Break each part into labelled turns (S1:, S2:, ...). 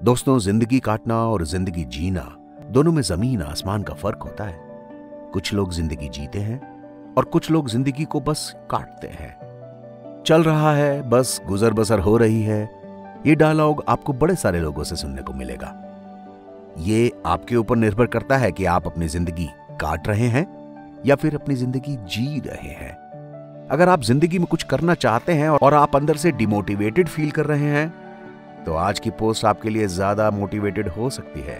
S1: दोस्तों, जिंदगी काटना और जिंदगी जीना दोनों में जमीन आसमान का फर्क होता है। कुछ लोग जिंदगी जीते हैं और कुछ लोग जिंदगी को बस काटते हैं। चल रहा है, बस गुजर बसर हो रही है। ये डायलॉग आपको बड़े सारे लोगों से सुनने को मिलेगा। ये आपके ऊपर निर्भर करता है कि आप अपनी जिंदगी काट रहे हैं या फिर अपनी जिंदगी जी रहे हैं। अगर आप जिंदगी में कुछ करना चाहते हैं और आप अंदर से डिमोटिवेटेड फील कर रहे हैं, तो आज की पोस्ट आपके लिए ज्यादा मोटिवेटेड हो सकती है।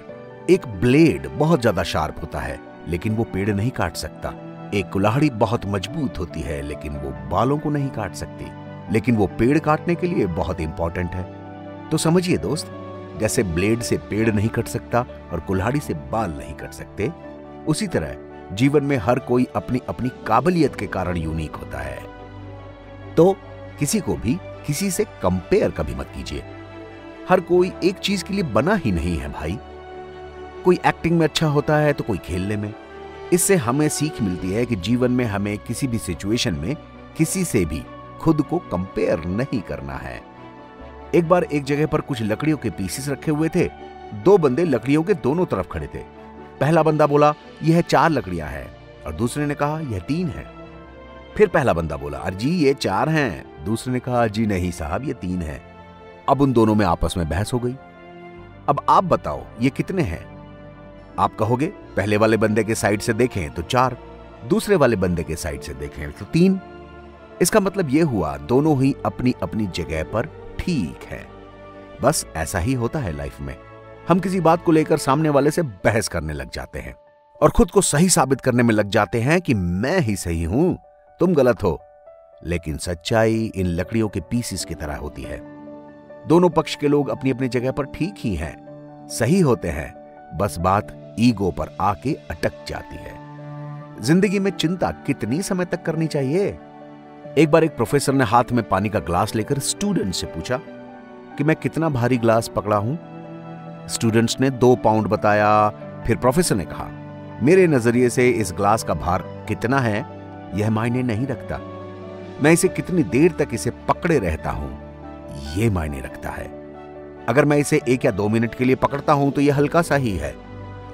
S1: एक ब्लेड बहुत ज्यादा शार्प होता है, लेकिन वो पेड़ नहीं काट सकता। एक कुल्हाड़ी बहुत मजबूत होती है, लेकिन वो बालों को नहीं काट सकती, लेकिन वो पेड़ काटने के लिए बहुत इंपॉर्टेंट है। तो समझिए दोस्त, जैसे ब्लेड से पेड़ नहीं कट सकता और कुल्हाड़ी से बाल नहीं कट सकते, उसी तरह जीवन में हर कोई अपनी अपनी काबिलियत के कारण यूनिक होता है। तो किसी को भी किसी से कंपेयर कभी मत कीजिए। हर कोई एक चीज के लिए बना ही नहीं है भाई। कोई एक्टिंग में अच्छा होता है तो कोई खेलने में। इससे हमें सीख मिलती है कि जीवन में हमें किसी भी सिचुएशन में किसी से भी खुद को कंपेयर नहीं करना है। एक बार एक जगह पर कुछ लकड़ियों के पीसेस रखे हुए थे। दो बंदे लकड़ियों के दोनों तरफ खड़े थे। पहला बंदा बोला, यह 4 लकड़ियां हैं, और दूसरे ने कहा, यह 3 है। फिर पहला बंदा बोला, अरे जी ये 4 हैं। दूसरे ने कहा, जी नहीं साहब, ये 3 है। अब उन दोनों में आपस में बहस हो गई। अब आप बताओ ये कितने हैं? आप कहोगे पहले वाले बंदे के साइड से देखें तो 4, दूसरे वाले बंदे के साइड से देखें तो 3। इसका मतलब यह हुआ दोनों ही अपनी अपनी जगह पर ठीक है। बस ऐसा ही होता है लाइफ में। हम किसी बात को लेकर सामने वाले से बहस करने लग जाते हैं और खुद को सही साबित करने में लग जाते हैं कि मैं ही सही हूं, तुम गलत हो। लेकिन सच्चाई इन लकड़ियों के पीसेस की तरह होती है। दोनों पक्ष के लोग अपनी अपनी जगह पर ठीक ही हैं, सही होते हैं, बस बात ईगो पर आके अटक जाती है। जिंदगी में चिंता कितनी समय तक करनी चाहिए? एक बार एक प्रोफेसर ने हाथ में पानी का ग्लास लेकर स्टूडेंट से पूछा कि मैं कितना भारी ग्लास पकड़ा हूं। स्टूडेंट्स ने 2 पाउंड बताया। फिर प्रोफेसर ने कहा, मेरे नजरिए से इस ग्लास का भार कितना है यह मायने नहीं रखता, मैं इसे कितनी देर तक इसे पकड़े रहता हूं यह मायने रखता है। अगर मैं इसे 1 या 2 मिनट के लिए पकड़ता हूं तो यह हल्का सा ही है,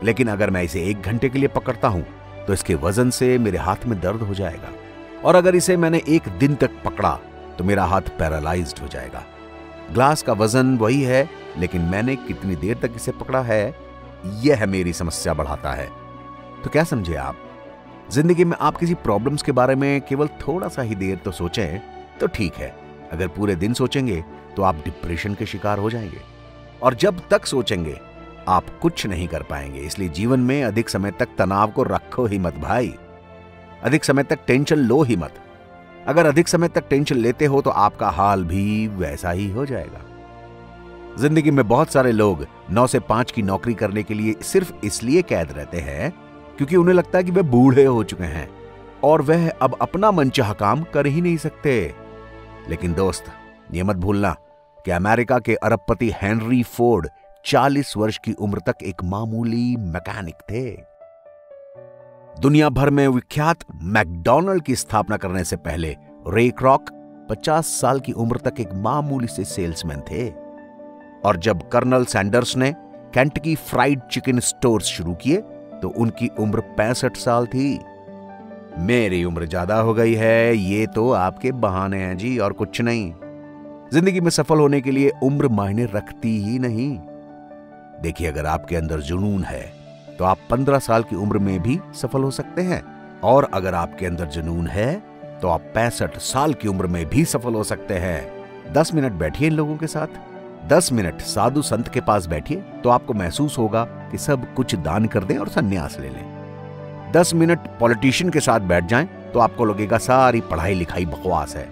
S1: लेकिन अगर मैं इसे 1 घंटे के लिए पकड़ता हूं तो इसके वजन से मेरे हाथ में दर्द हो जाएगा, और अगर इसे मैंने 1 दिन तक पकड़ा तो मेरा हाथ पैरालाइज्ड हो जाएगा। ग्लास का वजन वही है, लेकिन मैंने कितनी देर तक इसे पकड़ा है यह मेरी समस्या बढ़ाता है। तो क्या समझे आप? जिंदगी में आप किसी प्रॉब्लम्स के बारे में केवल थोड़ा सा ही देर तो सोचें तो ठीक है। अगर पूरे दिन सोचेंगे तो आप डिप्रेशन के शिकार हो जाएंगे, और जब तक सोचेंगे आप कुछ नहीं कर पाएंगे। इसलिए जीवन में अधिक समय तक तनाव को रखो ही मत भाई। अधिक समय तक टेंशन लो ही मत। अगर अधिक समय तक टेंशन लेते हो तो आपका हाल भी वैसा ही हो जाएगा। जिंदगी में बहुत सारे लोग 9 से 5 की नौकरी करने के लिए सिर्फ इसलिए कैद रहते हैं क्योंकि उन्हें लगता है कि वे बूढ़े हो चुके हैं और वह अब अपना मनचाहा काम कर ही नहीं सकते। लेकिन दोस्त, ये मत भूलना कि अमेरिका के अरबपति हेनरी फोर्ड 40 वर्ष की उम्र तक एक मामूली मैकेनिक थे। दुनिया भर में विख्यात मैकडॉनल्ड की स्थापना करने से पहले रे क्रॉक 50 साल की उम्र तक एक मामूली से सेल्समैन थे, और जब कर्नल सैंडर्स ने केंटकी फ्राइड चिकन स्टोर्स शुरू किए तो उनकी उम्र 65 साल थी। मेरी उम्र ज्यादा हो गई है, ये तो आपके बहाने हैं जी, और कुछ नहीं। जिंदगी में सफल होने के लिए उम्र मायने रखती ही नहीं। देखिए, अगर आपके अंदर जुनून है तो आप 15 साल की उम्र में भी सफल हो सकते हैं, और अगर आपके अंदर जुनून है तो आप 65 साल की उम्र में भी सफल हो सकते हैं। 10 मिनट बैठिए इन लोगों के साथ, 10 मिनट साधु संत के पास बैठिए तो आपको महसूस होगा कि सब कुछ दान कर दें और संन्यास ले लें। 10 मिनट पॉलिटिशियन के साथ बैठ जाएं तो आपको लगेगा सारी पढ़ाई लिखाई बकवास है।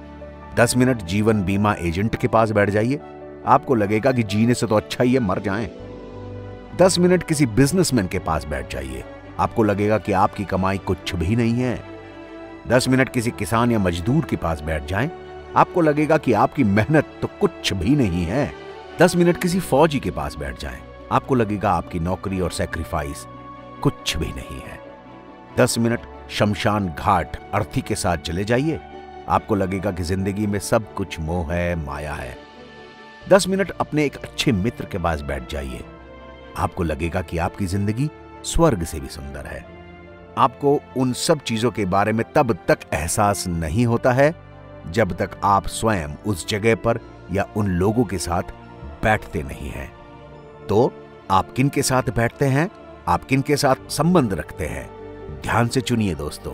S1: 10 मिनट जीवन बीमा एजेंट के पास बैठ जाइए, आपको लगेगा कि जीने से तो अच्छा ही है मर जाएं। 10 मिनट किसी बिजनेसमैन के पास बैठ जाइए, आपको लगेगा कि आपकी कमाई कुछ भी नहीं है। 10 मिनट किसी किसान या मजदूर के पास बैठ जाएं, आपको लगेगा कि आपकी मेहनत तो कुछ भी नहीं है। 10 मिनट किसी फौजी के पास बैठ जाएं, आपको लगेगा आपकी नौकरी और सैक्रिफाइस कुछ भी नहीं है। 10 मिनट शमशान घाट अर्थी के साथ चले जाइए, आपको लगेगा कि जिंदगी में सब कुछ मोह है, माया है। 10 मिनट अपने एक अच्छे मित्र के पास बैठ जाइए। आपको लगेगा कि आपकी जिंदगी स्वर्ग से भी सुंदर है। आपको उन सब चीजों के बारे में तब तक एहसास नहीं होता है जब तक आप स्वयं उस जगह पर या उन लोगों के साथ बैठते नहीं हैं। तो आप किन के साथ बैठते हैं, आप किन के साथ संबंध रखते हैं, ध्यान से चुनिए दोस्तों।